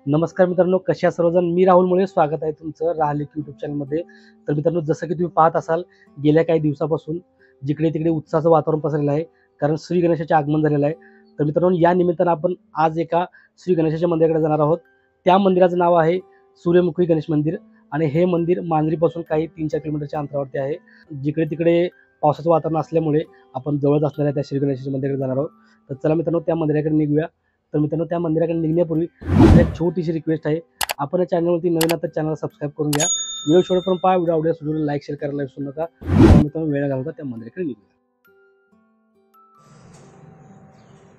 नमस्कार मित्रांनो, कशा सर्वजण. मी राहुल मुळे स्वागत आहे तुमचं राहलेक यूट्यूब चॅनलमध्ये. तर मित्रांनो, जसं की तुम्ही पाहत असाल, गेल्या काही दिवसापासून जिकडे तिकडे उत्साहाचं वातावरण पसरलेलं आहे, कारण श्री गणेशाचे आगमन झालेलं आहे. तर मित्रांनो, या निमित्तानं आपण आज एका श्री गणेशाच्या मंदिराकडे जाणार आहोत. त्या मंदिराचं नाव आहे सूर्यमुखी गणेश मंदिर आणि हे मंदिर मांजरीपासून काही 3-4 किलोमीटरच्या अंतरावरती आहे. जिकडे तिकडे पावसाचं वातावरण असल्यामुळे आपण जवळच असणाऱ्या त्या श्री गणेशाच्या मंदिराकडे जाणार आहोत. तर चला मित्रांनो, त्या मंदिराकडे निघूया. तर मित्रांनो, त्या मंदिराकडे निघण्यापूर्वी आपल्याला एक छोटीशी रिक्वेस्ट आहे. आपण या चॅनलवरती नवीन आता चॅनल सबस्क्राईब करून घ्या. व्हिडिओ शेवटपर्यंत पहा. व्हिडिओ आवडल्यास व्हिडिओला लाईक शेअर करायला विसरू नका. मित्रांनो, वेळ घालवता त्या मंदिराकडे निघूया.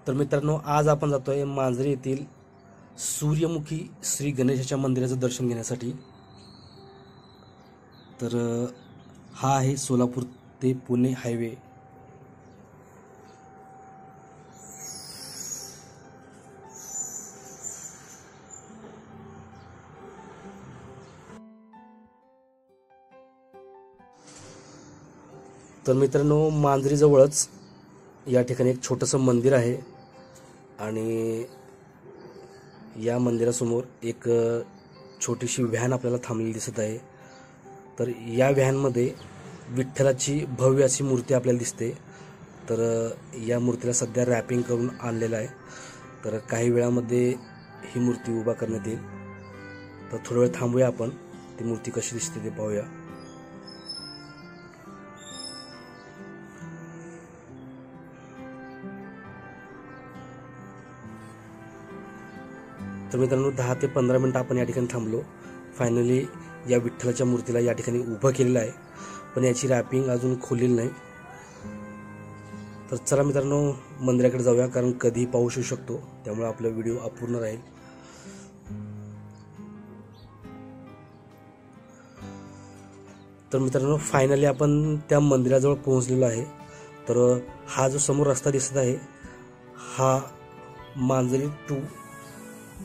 तर मित्रांनो, आज आपण जातोय मांजरी येथील सूर्यमुखी श्री गणेशाच्या मंदिराचं दर्शन घेण्यासाठी. तर हा आहे सोलापूर ते पुणे हायवे. तर मित्रांनो, मांजरीजवळच या ठिकाणी एक छोटंसं मंदिर आहे आणि या मंदिरासमोर एक छोटीशी व्हॅन आपल्याला थांबलेली दिसत आहे. तर या व्हॅनमध्ये विठ्ठलाची भव्य अशी मूर्ती आपल्याला दिसते. तर या मूर्तीला सध्या रॅपिंग करून आणलेलं आहे. तर काही वेळामध्ये ही मूर्ती उभा करण्यात येईल. तर थोडा वेळ थांबूया, आपण ती मूर्ती कशी दिसते ते पाहूया. तर मित्रांनो, 10 ते 15 मिनिटं आपण या ठिकाणी थांबलो. फायनली या विठ्ठलाच्या मूर्तीला या ठिकाणी उभं केलेलं आहे, पण याची रॅपिंग अजून खोललेली नाही. तर चला मित्रांनो, मंदिराकडे जाऊया, कारण कधीही पाऊस येऊ शकतो, त्यामुळे आपला व्हिडिओ अपूर्ण राहील. तर मित्रांनो, फायनली आपण त्या मंदिराजवळ पोहोचलेलो आहे. तर हा जो समोर रस्ता दिसत आहे, हा मांजरी टू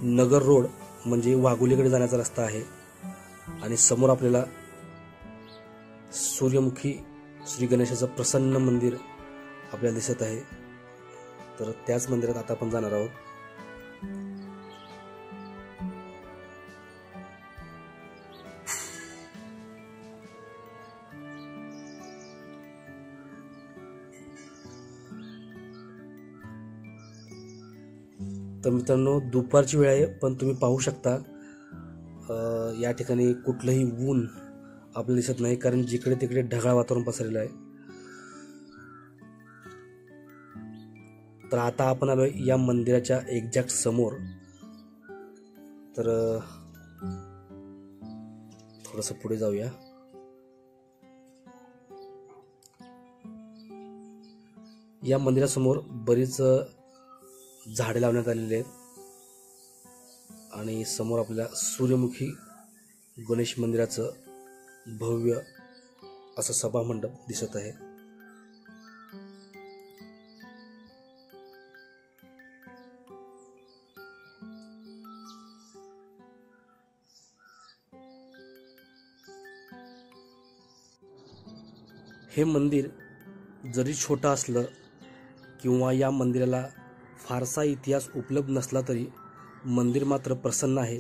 नगर रोड म्हणजे वाघोलीकडे जाण्याचा रस्ता आहे. आणि समोर आपल्याला सूर्यमुखी श्री गणेशाचं प्रसन्न मंदिर आपल्याला दिसत आहे. तर त्याच मंदिरात आता आपण जाणार आहोत. तर मित्रांनो, दुपारची वेळ आहे, पण तुम्ही पाहू शकता या ठिकाणी कुठलंही ऊन आपल्याला दिसत नाही, कारण जिकडे तिकडे ढगाळ वातावरण पसरलेलं आहे. तर आता आपण आलोय या मंदिराच्या एक्झॅक्ट समोर. तर थोडंसं पुढे जाऊया. या मंदिरासमोर बरीच झाडे लावण्यात आलेली आहेत आणि समोर आपल्याला सूर्यमुखी गणेश मंदिराचं भव्य असं सभा मंडप दिसत आहे. हे मंदिर जरी छोटं असलं किंवा या मंदिराला फारसा इतिहास उपलब्ध नसला तरी मंदिर मात्र प्रसन्न आहे.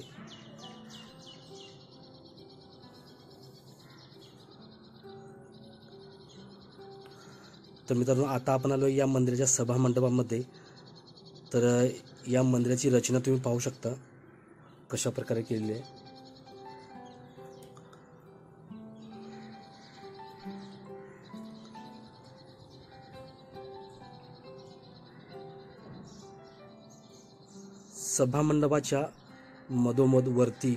तर मित्रांनो, आता आपण आलो या मंदिराच्या सभा मंडपामध्ये. तर या मंदिराची रचना तुम्ही पाहू शकता कशा प्रकारे केलेली आहे. सभा मंडपाच्या मधोमध वरती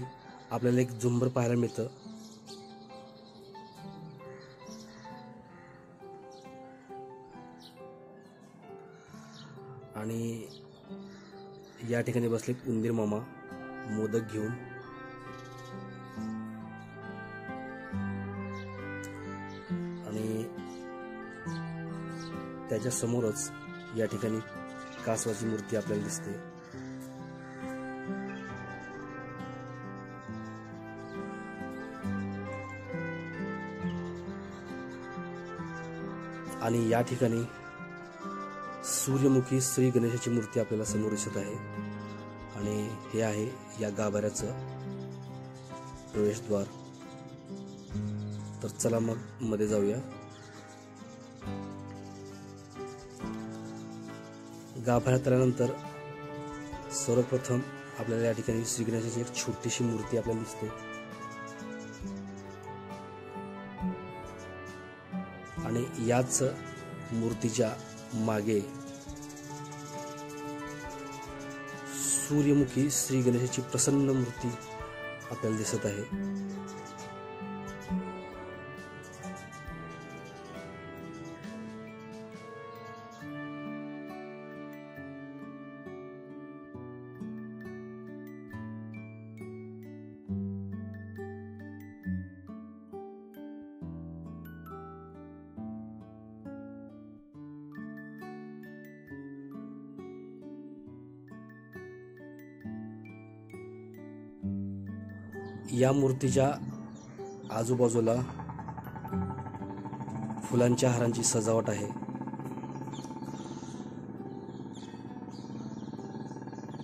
आपल्याला एक झुंबर पाहायला मिळतं. आणि या ठिकाणी बसले उंदीर मामा मोदक घेऊन. आणि त्याच्या समोरच या ठिकाणी कासवाची मूर्ती आपल्याला दिसते. आणि या ठिकाणी सूर्यमुखी श्री गणेशाची मूर्ती आपल्याला समोर दिसत आहे. आणि हे आहे या गाभाऱ्याचं प्रवेशद्वार. तर चला मग मध्ये जाऊया. गाभाऱ्यात आल्यानंतर सर्वप्रथम आपल्याला या ठिकाणी श्री गणेशाची एक छोटीशी मूर्ती आपल्याला दिसते. आणि याच मूर्तीच्या मागे सूर्यमुखी श्री गणेशाची प्रसन्न मूर्ती आपल्याला दिसत आहे. या मूर्तीच्या आजूबाजूला फुलांच्या हारांची सजावट आहे.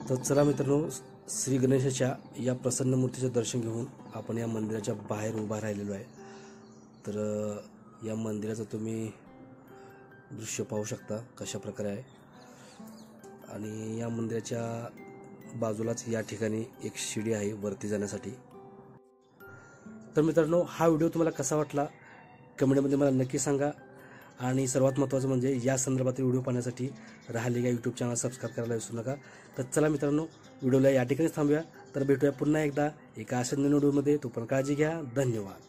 तर चला मित्रांनो, श्री गणेशाच्या या प्रसन्न मूर्तीचे दर्शन घेऊन आपण या मंदिराच्या बाहेर उभा राहिलेलो आहे. तर या मंदिराचं तुम्ही दृश्य पाहू शकता कशा प्रकारे आहे. आणि या मंदिराच्या बाजूलाच या ठिकाणी एक शिडी आहे वरती जाण्यासाठी. तर मित्रांनो, हा व्हिडिओ तुम्हाला कसा वाटला कमेंटमध्ये मला नक्की सांगा. आणि सर्वात महत्त्वाचं म्हणजे या संदर्भातील व्हिडिओ पाहण्यासाठी राहले का यूट्यूब चॅनल सबस्क्राईब करायला विसरू नका. तर चला मित्रांनो, व्हिडिओला या ठिकाणीच थांबूया. तर भेटूया पुन्हा एकदा एका अशा नवीन व्हिडिओमध्ये. तो पण काळजी घ्या. धन्यवाद.